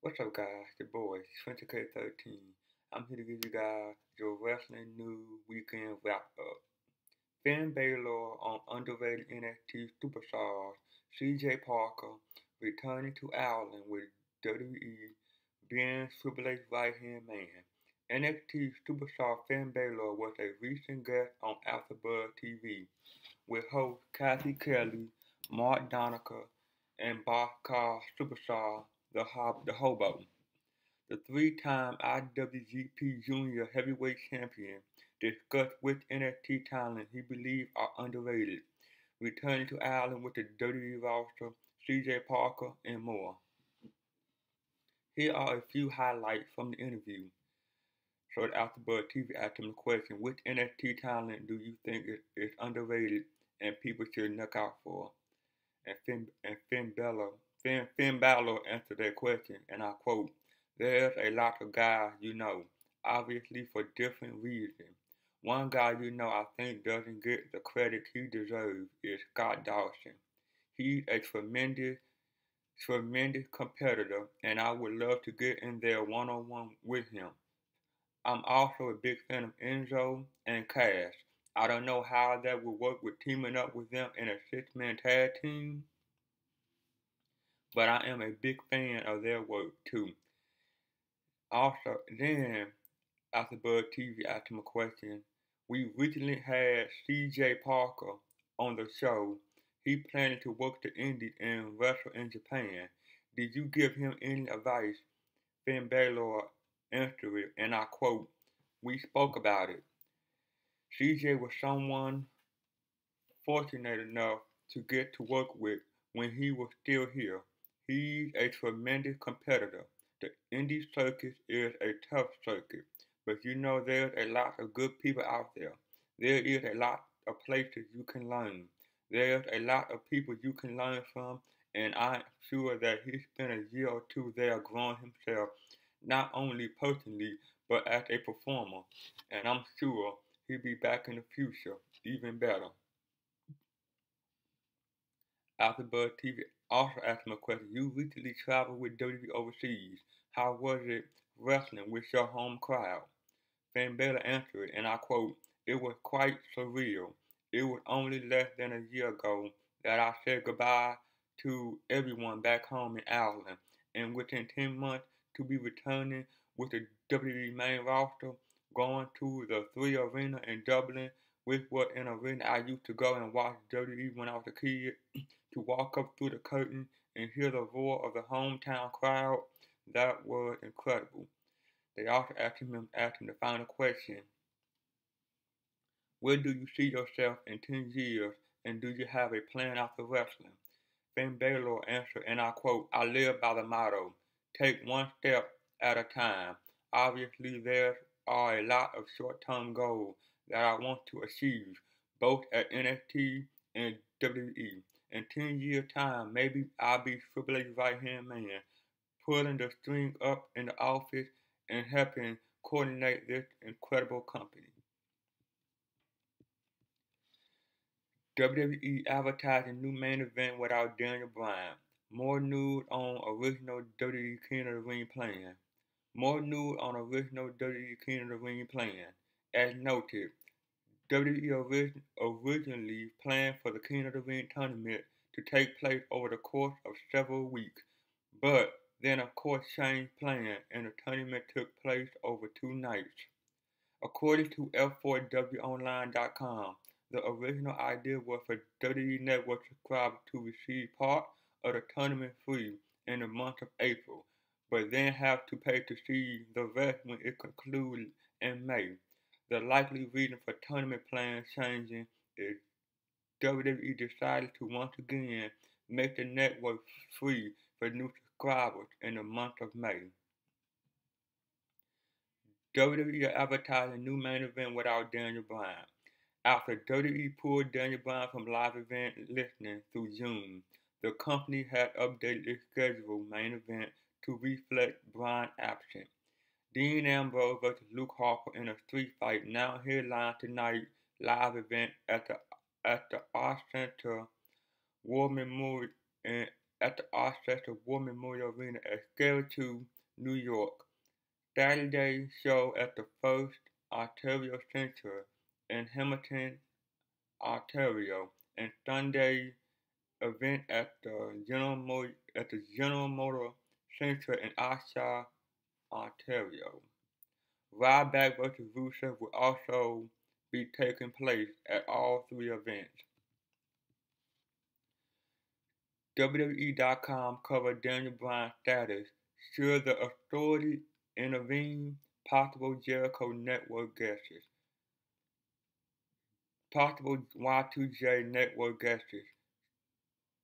What's up, guys? Your boy, Spencer K13. I'm here to give you guys your wrestling news weekend wrap up. Finn Balor on underrated NXT superstars CJ Parker returning to Ireland with WWE being Triple H's right-hand man. NXT superstar Finn Balor was a recent guest on AfterBuzz TV with host Kathy Kelly, Mark Donica, and Boxcar superstar The Hobo. The three-time IWGP Junior Heavyweight Champion discussed which NXT talent he believes are underrated, returning to Ireland with the WWE roster, CJ Parker, and more. Here are a few highlights from the interview. So the AfterBuzz TV asked him the question, which NXT talent do you think is underrated and people should look out for? And Finn Balor answered that question, and I quote, "There's a lot of guys obviously for different reasons. One guy I think doesn't get the credit he deserves is Scott Dawson. He's a tremendous competitor, and I would love to get in there one-on-one with him. I'm also a big fan of Enzo and Cass. I don't know how that would work with teaming up with them in a six-man tag team, but I am a big fan of their work too." Also, then after Buzz TV asked him a question, "We recently had CJ Parker on the show. He planning to work the Indies and wrestle in Japan. Did you give him any advice?" Finn Balor answered it, and I quote, "We spoke about it. CJ was someone fortunate enough to get to work with when he was still here. He's a tremendous competitor. The indie circuit is a tough circuit, but there's a lot of good people out there. There is a lot of places you can learn. There's a lot of people you can learn from, and I'm sure that he spent a year or two there growing himself, not only personally, but as a performer, and I'm sure he'll be back in the future even better." AfterBuzz TV also asked him a question. "You recently traveled with WWE overseas. How was it wrestling with your home crowd?" Finn Balor answered, and I quote, "It was quite surreal. It was only less than a year ago that I said goodbye to everyone back home in Ireland, and within 10 months to be returning with the WWE main roster, going to the Three Arena in Dublin, which was an arena I used to go and watch WWE when I was a kid, to walk up through the curtain and hear the roar of the hometown crowd, that was incredible." They also asked him the final question, "Where do you see yourself in 10 years, and do you have a plan after wrestling?" Finn Balor answered, and I quote, "I live by the motto, take one step at a time. Obviously, there are a lot of short-term goals that I want to achieve, both at NXT and WWE. In 10 years' time, maybe I'll be Triple H's right-hand man, pulling the string up in the office and helping coordinate this incredible company." WWE advertising new main event without Daniel Bryan. More news on original WWE King of the Ring plan. More news on original WWE King of the Ring plan. As noted, WWE originally planned for the King of the Ring tournament to take place over the course of several weeks, but then of course changed plans and the tournament took place over 2 nights. According to F4WOnline.com, the original idea was for WWE Network subscribers to receive part of the tournament free in the month of April, but then have to pay to see the rest when it concludes in May. The likely reason for tournament plans changing is WWE decided to once again make the network free for new subscribers in the month of May. WWE advertising new main event without Daniel Bryan. After WWE pulled Daniel Bryan from live event listing through June, the company had updated its scheduled main event to reflect Bryan's absence. Dean Ambrose vs. Luke Harper in a street fight now headlines tonight's live event at the Arts Center War Memorial Arena as Scary 2 New York. Saturday show at the First Ontario Center in Hamilton, Ontario, and Sunday event at the General Motor Center in Oshawa, Ontario. Ryback vs. Rusev will also be taking place at all three events. WWE.com covered Daniel Bryan's status. Should the authority intervene? Possible Jericho Network guesses. Possible Y2J Network guesses.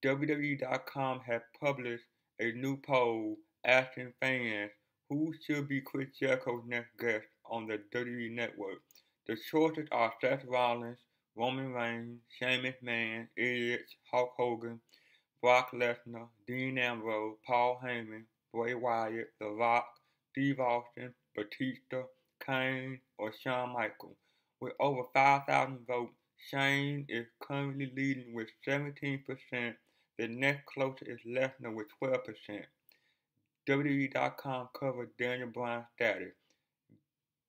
WWE.com has published a new poll asking fans who should be Chris Jericho's next guest on the WWE Network. The choices are Seth Rollins, Roman Reigns, Shane McMahon, Edge, Hulk Hogan, Brock Lesnar, Dean Ambrose, Paul Heyman, Bray Wyatt, The Rock, Steve Austin, Batista, Kane, or Shawn Michaels. With over 5,000 votes, Shane is currently leading with 17%. The next closest is Lesnar with 12%. WWE.com covered Daniel Bryan's status.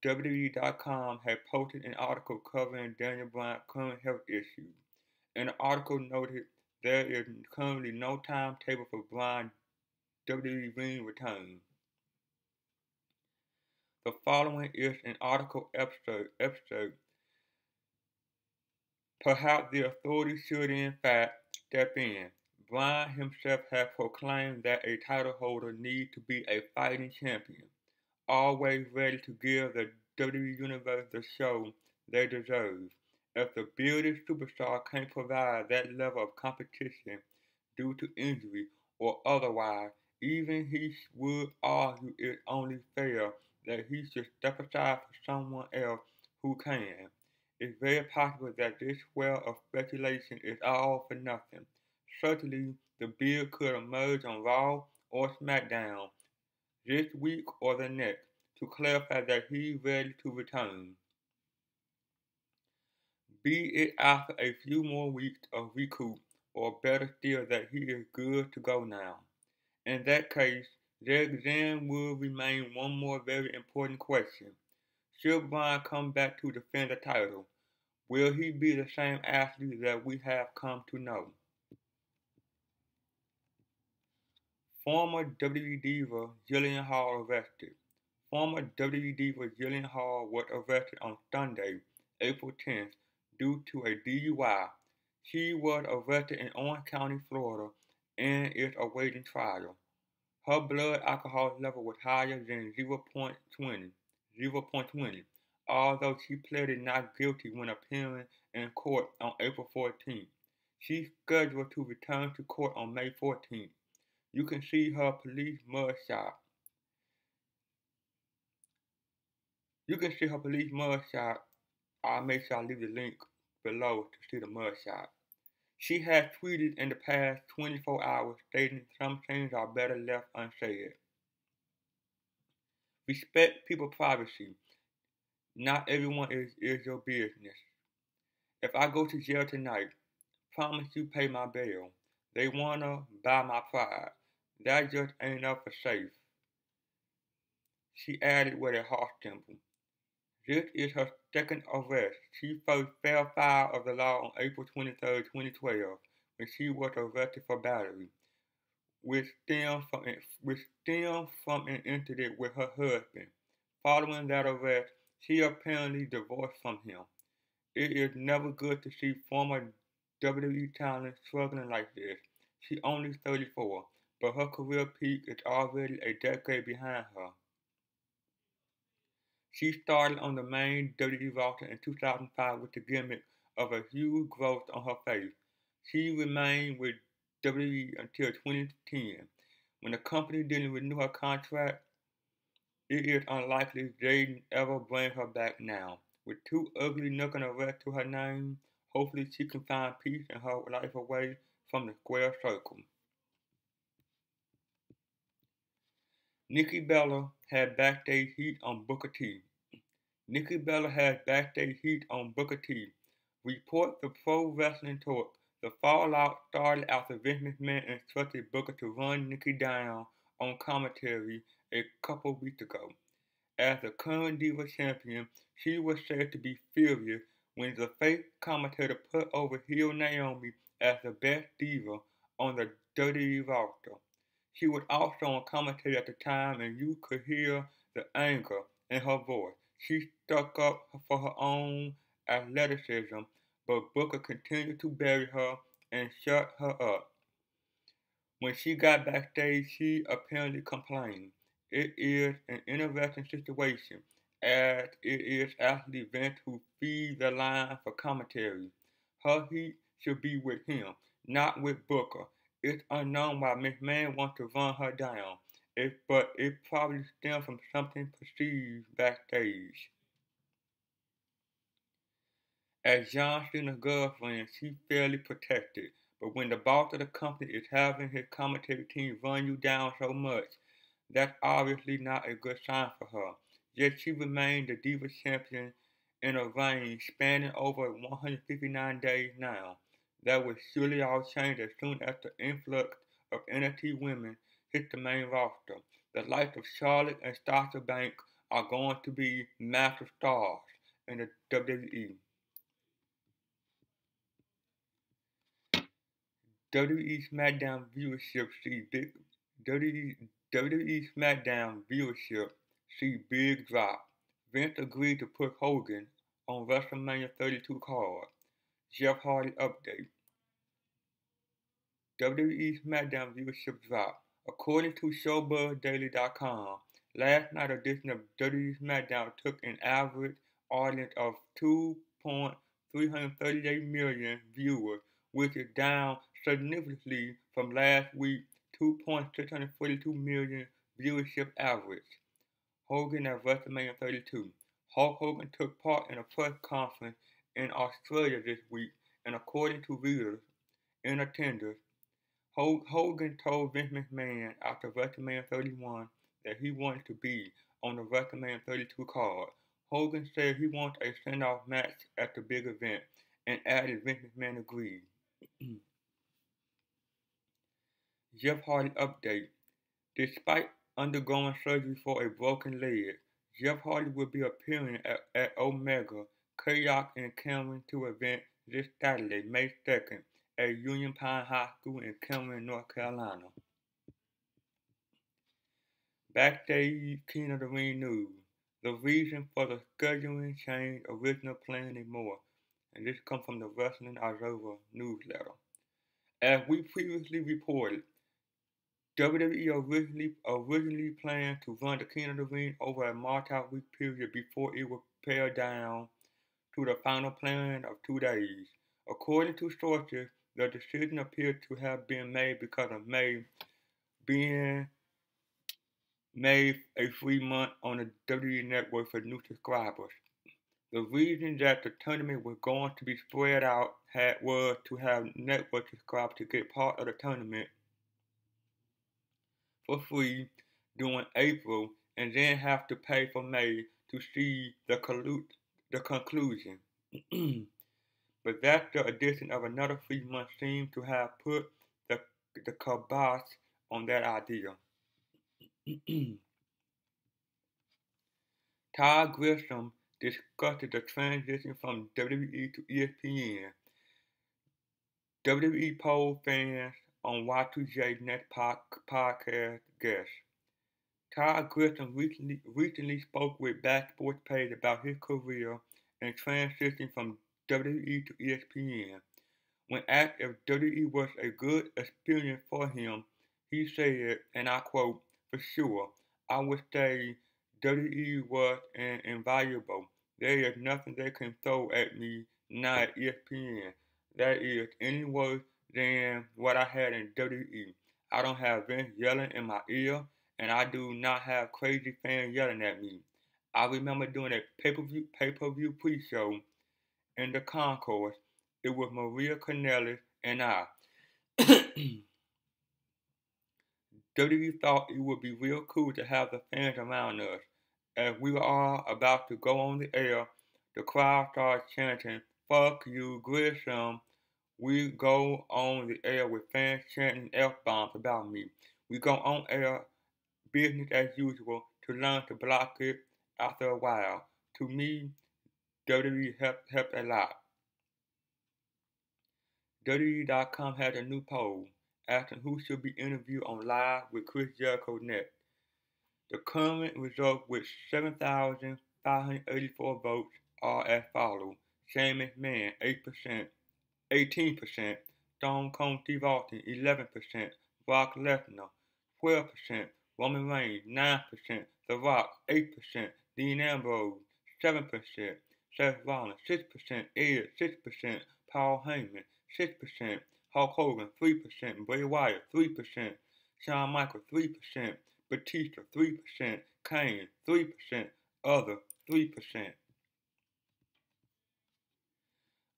WWE.com had posted an article covering Daniel Bryan's current health issues. And the article noted there is currently no timetable for Bryan's WWE ring return. The following is an article excerpt. Perhaps the authorities should in fact step in. Bryan himself has proclaimed that a title holder needs to be a fighting champion, always ready to give the WWE Universe the show they deserve. If the bearded superstar can't provide that level of competition due to injury or otherwise, even he would argue it's only fair that he should step aside for someone else who can. It's very possible that this well of speculation is all for nothing. Certainly, the Beard could emerge on Raw or SmackDown this week or the next to clarify that he's ready to return. Be it after a few more weeks of recoup, or better still that he is good to go now. In that case, there then will remain one more very important question. Should Bryan come back to defend the title, will he be the same athlete that we have come to know? Former WWE Diva Jillian Hall arrested. Former WWE Diva Jillian Hall was arrested on Sunday, April 10th, due to a DUI. She was arrested in Orange County, Florida, and is awaiting trial. Her blood alcohol level was higher than 0.20, although she pleaded not guilty when appearing in court on April 14th. She's scheduled to return to court on May 14th. You can see her police mugshot. I'll make sure I leave the link below to see the mugshot. She has tweeted in the past 24 hours stating some things are better left unsaid. Respect people's privacy. Not everyone is your business. If I go to jail tonight, promise you pay my bail. They wanna buy my pride. That just ain't up for safe. She added with a heart symbol. This is her second arrest. She first fell foul of the law on April 23, 2012, when she was arrested for battery, which stemmed from an incident with her husband. Following that arrest, she apparently divorced from him. It is never good to see former WWE talent struggling like this. She's only 34, but her career peak is already a decade behind her. She started on the main WWE roster in 2005 with the gimmick of a huge growth on her face. She remained with WWE until 2010. When the company didn't renew her contract, it is unlikely they'd ever bring her back now. With two ugly looking arrests to her name, hopefully she can find peace in her life away from the square circle. Nikki Bella had backstage heat on Booker T. Nikki Bella has backstage heat on Booker T. Report the Pro Wrestling Talk. The fallout started after Vince McMahon instructed Booker to run Nikki down on commentary a couple weeks ago. As the current Diva champion, she was said to be furious when the fake commentator put over heel Naomi as the best diva on the WWE roster. She was also on commentary at the time, and you could hear the anger in her voice. She stuck up for her own athleticism, but Booker continued to bury her and shut her up. When she got backstage, she apparently complained. It is an interesting situation, as it is actually Vince who feeds the line for commentary. Her heat should be with him, not with Booker. It's unknown why McMahon wants to run her down, but it probably stems from something perceived backstage. As John Cena's girlfriend, she's fairly protected, but when the boss of the company is having his commentary team run you down so much, that's obviously not a good sign for her. Yet she remained the Diva champion in a reign spanning over 159 days now. That will surely all change as soon as the influx of NXT women hit the main roster. The likes of Charlotte and Sasha Banks are going to be massive stars in the WWE. WWE SmackDown viewership see big WWE SmackDown viewership see big drop. Vince agreed to put Hogan on WrestleMania 32 card. Jeff Hardy update. WWE SmackDown viewership drop. According to ShowBuzzDaily.com, last night's edition of WWE SmackDown took an average audience of 2.338 million viewers, which is down significantly from last week's 2.642 million viewership average. Hogan at WrestleMania 32. Hulk Hogan took part in a press conference in Australia this week, and according to readers in attendance, Hogan told Vince McMahon after WrestleMania 31 that he wanted to be on the WrestleMania 32 card. Hogan said he wanted a send-off match at the big event and added Vince McMahon agreed. Jeff Hardy update. Despite undergoing surgery for a broken leg, Jeff Hardy will be appearing at Omega Kayak and Cameron 2 event this Saturday, May 2nd, at Union Pine High School in Cameron, North Carolina. Backstage King of the Ring news. The reason for the scheduling change, original plan, and more. And this comes from the Wrestling Observer newsletter. As we previously reported, WWE originally planned to run the King of the Ring over a multi-week period before it was pared down to the final plan of 2 days. According to sources, the decision appeared to have been made because of May being made a free month on the WWE Network for new subscribers. The reason that the tournament was going to be spread out was to have network subscribers to get part of the tournament for free during April and then have to pay for May to see the conclusion. But that the addition of another free month seemed to have put the kibosh on that idea. Todd Grisham discussed the transition from WWE to ESPN. WWE polled fans on Y2J Net podcast guest. Todd Grisham recently spoke with Back Sports Page about his career and transition from WWE to ESPN. When asked if WWE was a good experience for him, he said, and I quote, "For sure, I would say WWE was an invaluable. There is nothing they can throw at me now at ESPN that is any worse than what I had in WWE. I don't have Vince yelling in my ear, and I do not have crazy fans yelling at me. I remember doing a pay-per-view pre-show in the concourse. It was Maria Kanellis and I. WWE thought it would be real cool to have the fans around us. As we were all about to go on the air, the crowd started chanting, 'Fuck you, Grisham.' We go on the air with fans chanting F-bombs about me. We go on air business as usual to learn to block it after a while. To me, WWE helped a lot. WWE.com has a new poll asking who should be interviewed on Live with Chris Jericho next. The current result with 7,584 votes are as follows. Shane McMahon, 8%, 18%, Stone Cold Steve Austin, 11%, Brock Lesnar, 12%, Roman Reigns, 9%, The Rock, 8%, Dean Ambrose, 7%, Seth Rollins, 6%, Edge, 6%, Paul Heyman, 6%, Hulk Hogan, 3%, Bray Wyatt, 3%, Shawn Michaels, 3%, Batista, 3%, Kane, 3%, other, 3%.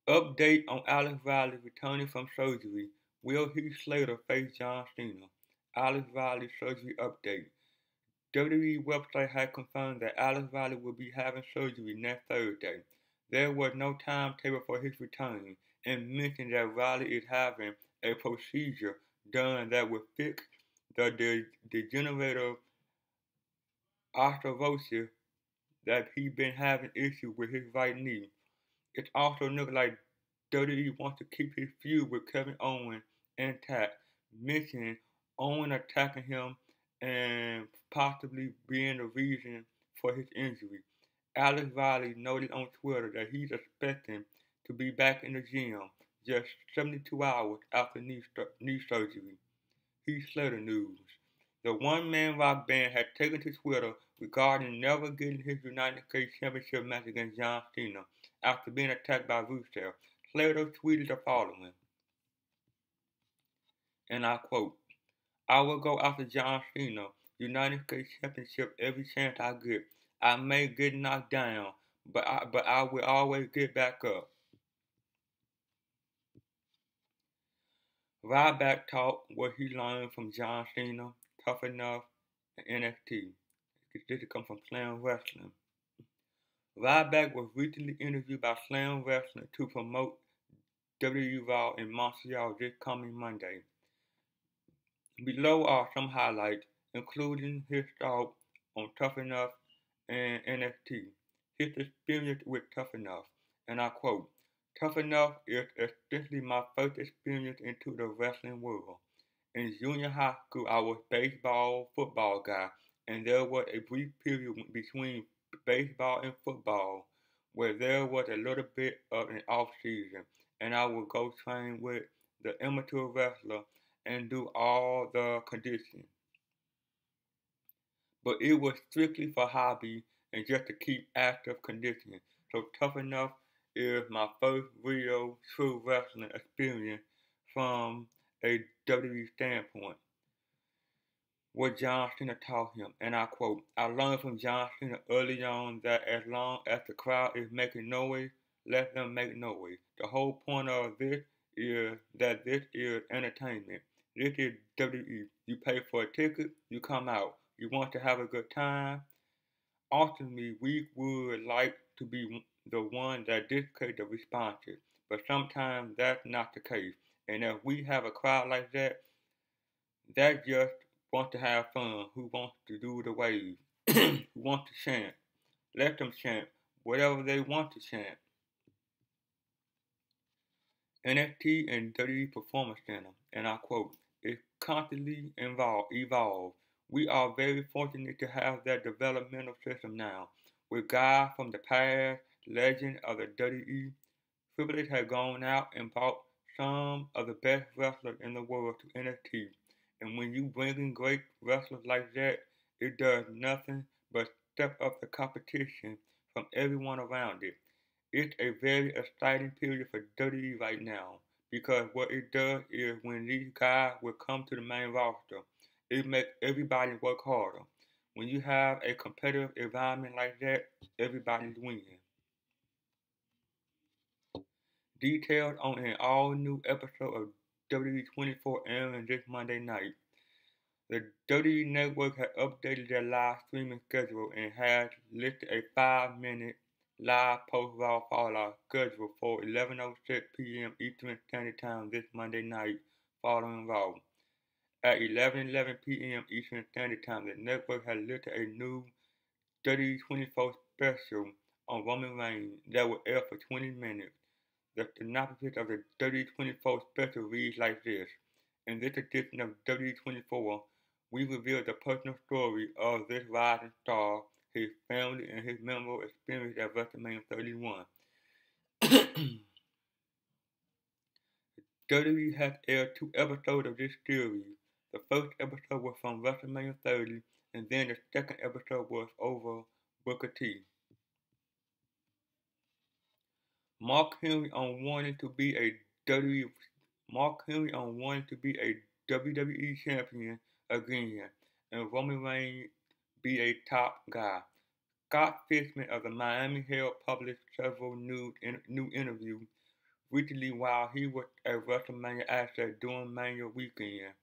Update on Alex Riley returning from surgery. Will Heath Slater face John Cena? Alex Riley surgery update. WWE website had confirmed that Alex Riley will be having surgery next Thursday. There was no timetable for his return, and mentioned that Riley is having a procedure done that will fix the degenerative arthrosis that he's been having issues with his right knee. It also looks like WWE wants to keep his feud with Kevin Owens intact, mentioning Owens attacking him and possibly being the reason for his injury. Alex Riley noted on Twitter that he's expecting to be back in the gym just 72 hours after knee surgery. Heath Slater news. The one-man rock band had taken to Twitter regarding never getting his United States Championship match against John Cena after being attacked by Rusev. Slater tweeted the following, and I quote, I will go after John Cena, United States Championship every chance I get. I may get knocked down, but I will always get back up. Ryback taught what he learned from John Cena, Tough Enough, and NXT. This comes from Slam Wrestling. Ryback was recently interviewed by Slam Wrestling to promote WWE Raw in Montreal this coming Monday. Below are some highlights, including his thoughts on Tough Enough and NXT, his experience with Tough Enough, and I quote, Tough Enough is essentially my first experience into the wrestling world. In junior high school, I was baseball, football guy, and there was a brief period between baseball and football where there was a little bit of an off season, and I would go train with the amateur wrestler and do all the conditioning. But it was strictly for hobby and just to keep active conditioning. So Tough Enough is my first real true wrestling experience from a WWE standpoint. What John Cena taught him, and I quote, I learned from John Cena early on that as long as the crowd is making noise, let them make noise. The whole point of this is that this is entertainment. This is WWE. You pay for a ticket, you come out. You want to have a good time. Ultimately, we would like to be the one that dictates the responses, but sometimes that's not the case. And if we have a crowd like that, that just wants to have fun, who wants to do the wave, who wants to chant. Let them chant whatever they want to chant. NXT and WWE Performance Center, and I quote, is constantly evolve. We are very fortunate to have that developmental system now. With guys from the past, legend of the WWE, Triple H has gone out and brought some of the best wrestlers in the world to NXT. And when you bring in great wrestlers like that, it does nothing but step up the competition from everyone around it. It's a very exciting period for WWE right now because what it does is when these guys will come to the main roster, it makes everybody work harder. When you have a competitive environment like that, everybody's winning. Details on an all-new episode of WWE 24 airing this Monday night. The WWE Network has updated their live streaming schedule and has listed a 5-minute live post-Raw Fallout schedule for 11:06 p.m. Eastern Standard Time this Monday night following Raw. At 11:11 p.m. Eastern Standard Time, the network has listed a new WWE24 special on Roman Reigns that will air for 20 minutes. The synopsis of the WWE24 special reads like this. In this edition of WWE24, we reveal the personal story of this rising star, his family, and his memorable experience at WrestleMania 31. WWE has aired 2 episodes of this series. The first episode was from WrestleMania 30, and then the second episode was over Booker T. Mark Henry on wanting to be a WWE champion again, and Roman Reigns be a top guy. Scott Fishman of the Miami Herald published several new interviews recently while he was at WrestleMania Access during Mania weekend.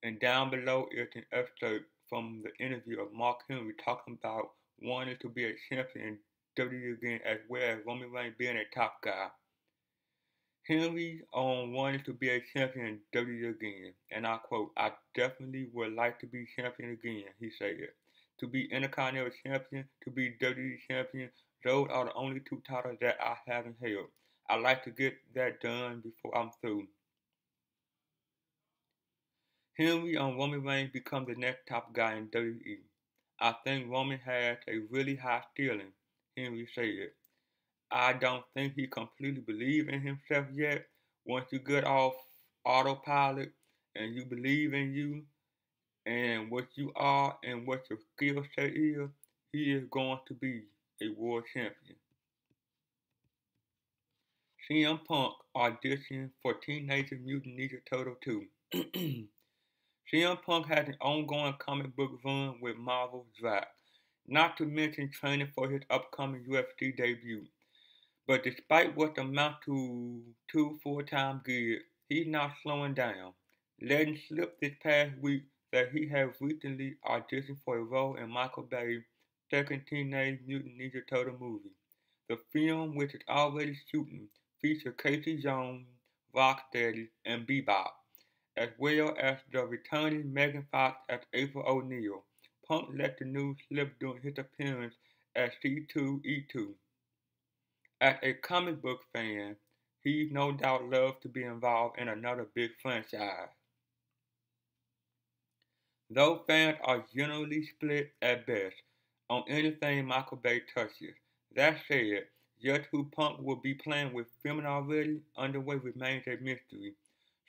And down below is an excerpt from the interview of Mark Henry talking about wanting to be a champion in WWE again as well as Roman Reigns being a top guy. Henry wanted to be a champion in WWE again, and I quote, "I definitely would like to be champion again," he said. To be Intercontinental Champion, to be WWE Champion, those are the only 2 titles that I haven't held. I'd like to get that done before I'm through. Henry on Roman Reigns becomes the next top guy in WWE. I think Roman has a really high ceiling, Henry said. I don't think he completely believes in himself yet. Once you get off autopilot and you believe in you and what you are and what your skill set is, he is going to be a world champion. CM Punk auditioned for Teenage Mutant Ninja Turtle 2. CM Punk has an ongoing comic book run with Marvel's Drax, not to mention training for his upcoming UFC debut. But despite what amounts to 2 full-time gigs, he's not slowing down, letting slip this past week that he has recently auditioned for a role in Michael Bay's second Teenage Mutant Ninja Turtle movie. The film, which is already shooting, features Casey Jones, Rocksteady, and Bebop, as well as the returning Megan Fox as April O'Neil. Punk let the news slip during his appearance at C2E2. As a comic book fan, he no doubt loves to be involved in another big franchise. Though fans are generally split at best on anything Michael Bay touches. That said, just who Punk will be playing with filming already underway remains a mystery.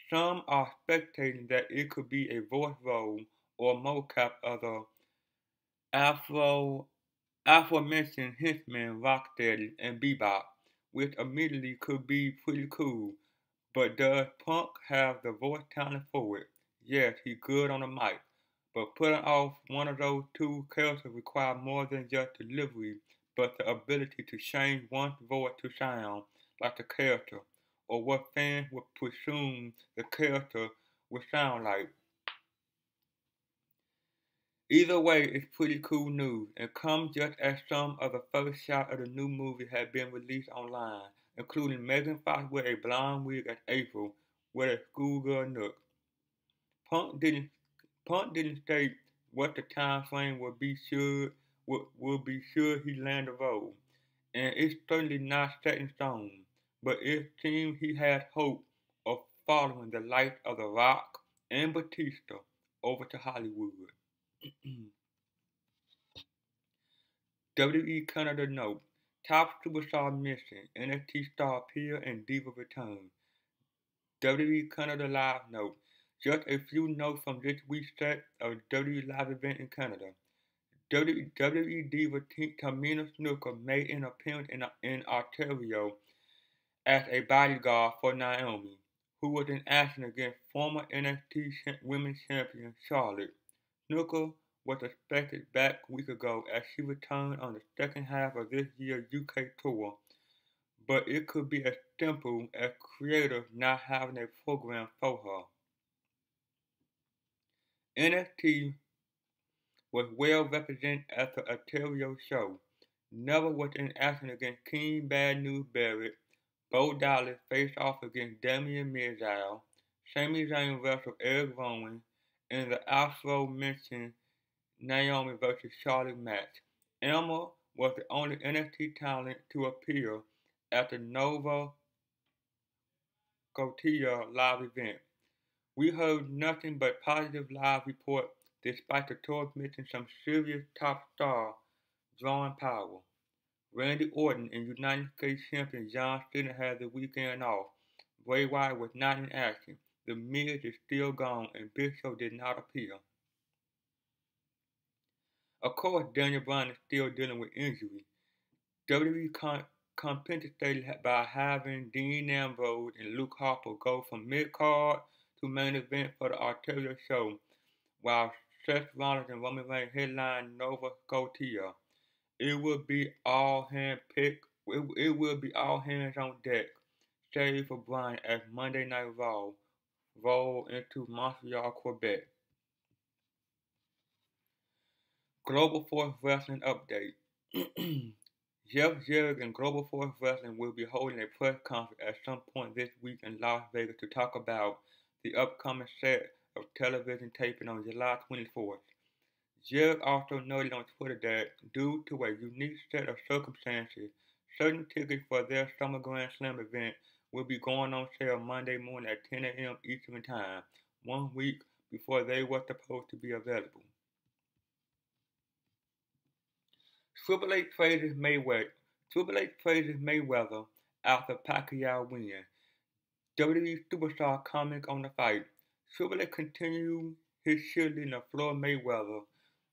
Some are speculating that it could be a voice role or mocap of the aforementioned henchmen Rocksteady and Bebop, which admittedly could be pretty cool. But does Punk have the voice talent for it? Yes, he's good on the mic. But putting off one of those 2 characters requires more than just delivery, but the ability to change one's voice to sound like the character, or what fans would presume the character would sound like. Either way, it's pretty cool news, and comes just as some of the first shots of the new movie have been released online, including Megan Fox with a blonde wig as April with a schoolgirl look. Punk didn't Punk didn't state what the time frame would be sure he land the role, and it's certainly not set in stone. But it seems he has hope of following the light of The Rock and Batista over to Hollywood. WWE Canada note: Top superstar missing. NXT star Pia and Diva return. WWE Canada Live note: Just a few notes from this week's set of WWE Live event in Canada. WWE Diva Tamina Snuka made an appearance in Ontario as a bodyguard for Naomi, who was in action against former NXT Women's Champion Charlotte. Snuka was expected back a week ago as she returned on the second half of this year's UK tour, but it could be as simple as creators not having a program for her. NXT was well represented at the Ontario show. Never was in action against King Bad News Barrett. Bo Dallas faced off against Damien Mizdow. Sami Zayn wrestled Eric Rowan, in the aforementioned Naomi versus Charlotte match. Emma was the only NXT talent to appear at the Nova Scotia live event. We heard nothing but positive live reports despite the tour missing some serious top star drawing power. Randy Orton and United States Champion John Cena had the weekend off. Bray Wyatt was not in action. The Miz is still gone and Big Show did not appear. Of course, Daniel Bryan is still dealing with injury. WWE compensated by having Dean Ambrose and Luke Harper go from mid-card to main event for the Ontario show, while Seth Rollins and Roman Reigns headlined Nova Scotia. It will be all hand pick. It will be all hands on deck, save for Bryan as Monday Night Raw roll into Montreal, Quebec. Global Force Wrestling update. Jeff Jarrett and Global Force Wrestling will be holding a press conference at some point this week in Las Vegas to talk about the upcoming set of television taping on July 24th. Jarrett also noted on Twitter that, due to a unique set of circumstances, certain tickets for their Summer Grand Slam event will be going on sale Monday morning at 10 a.m. Eastern Time, 1 week before they were supposed to be available. Triple H praises Mayweather after Pacquiao win. WWE superstar comments on the fight. Triple H continued his shielding of Floyd Mayweather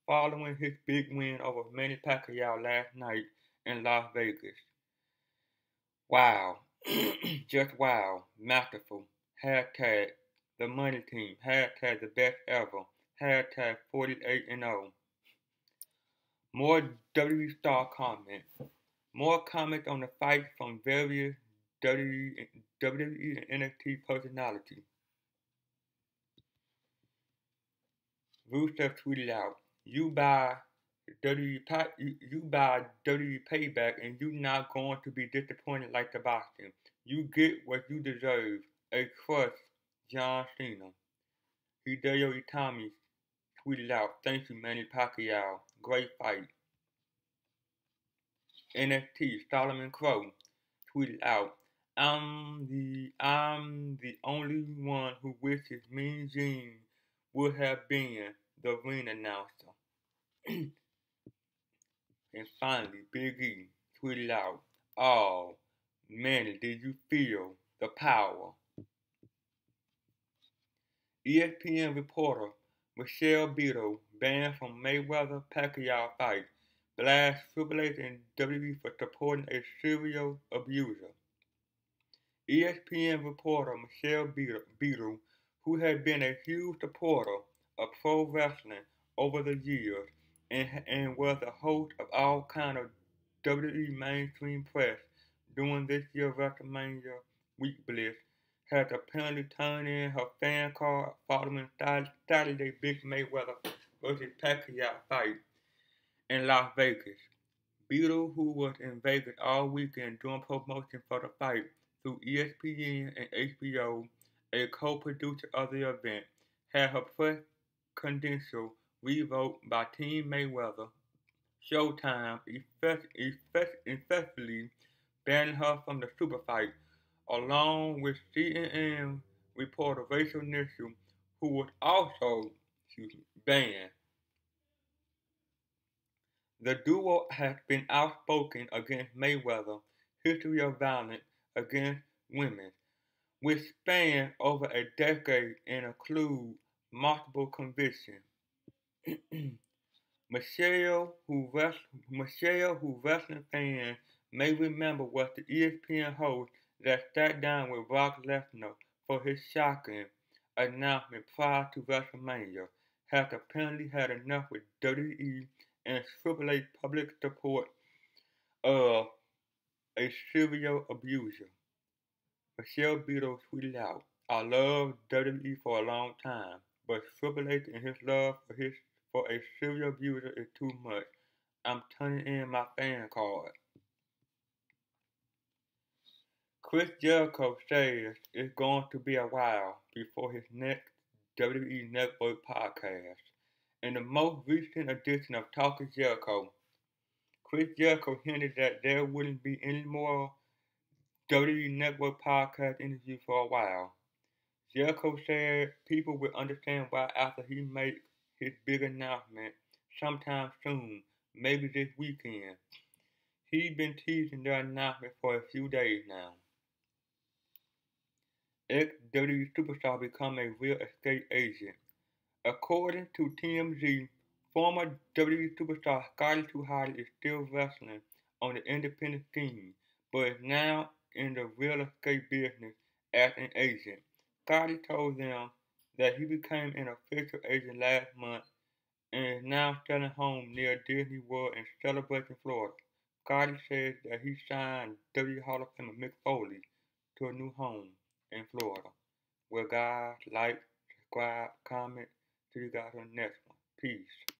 following his big win over Manny Pacquiao last night in Las Vegas. Wow. Just wow. Masterful. Hashtag the money team. Hashtag the best ever. Hashtag 48-0. More WWE star comments. More comments on the fight from various WWE and NXT personalities. Rusev tweeted out, you buy WWE payback and you not going to be disappointed like the Boston. You get what you deserve. A crushed John Cena. Hideo Itami tweeted out, thank you Manny Pacquiao. Great fight. NXT Solomon Crowe tweeted out, I'm the only one who wishes Mean Gene would have been the ring announcer. And finally, Big E tweeted out, oh, man, did you feel the power? ESPN reporter Michelle Beadle, banned from Mayweather-Pacquiao fight, blasts Triple H and WWE for supporting a serial abuser. ESPN reporter Michelle Beadle, who had been a huge supporter of pro wrestling over the years and was a host of all kinds of WWE mainstream press during this year's WrestleMania Week Bliss, has apparently turned in her fan card following Saturday Big Mayweather vs. Pacquiao fight in Las Vegas. Beadle, who was in Vegas all weekend doing promotion for the fight through ESPN and HBO, a co-producer of the event, had her press credential revoked by Team Mayweather. Showtime effectively banning her from the super fight, along with CNN reporter Rachel Nichols, who was also banned. The duo has been outspoken against Mayweather's history of violence against women, which span over a decade and include multiple convictions. Michelle, who wrestling fans may remember, was the ESPN host that sat down with Brock Lesnar for his shocking announcement prior to WrestleMania, has apparently had enough with WWE and Triple H public support of a serial abuser. Michelle Beadle tweeted out, I loved WWE for a long time, but Triple H and his love for a serial abuser is too much. I'm turning in my fan card. Chris Jericho says it's going to be a while before his next WWE Network podcast. In the most recent edition of Talking Jericho, Chris Jericho hinted that there wouldn't be any more WWE Network podcast interviews for a while. Jericho said people will understand why after he makes his big announcement sometime soon, maybe this weekend. He's been teasing the announcement for a few days now. Ex-WWE superstar become a real estate agent. According to TMZ, former WWE superstar Scotty 2 Hotty is still wrestling on the independent scene, but is now in the real estate business as an agent. Scotty told them that he became an official agent last month and is now selling homes near Disney World in Celebration, Florida. Scotty says that he signed WWE Hall of Famer Mick Foley to a new home in Florida. Well, guys, like, subscribe, comment. See you guys on the next one. Peace.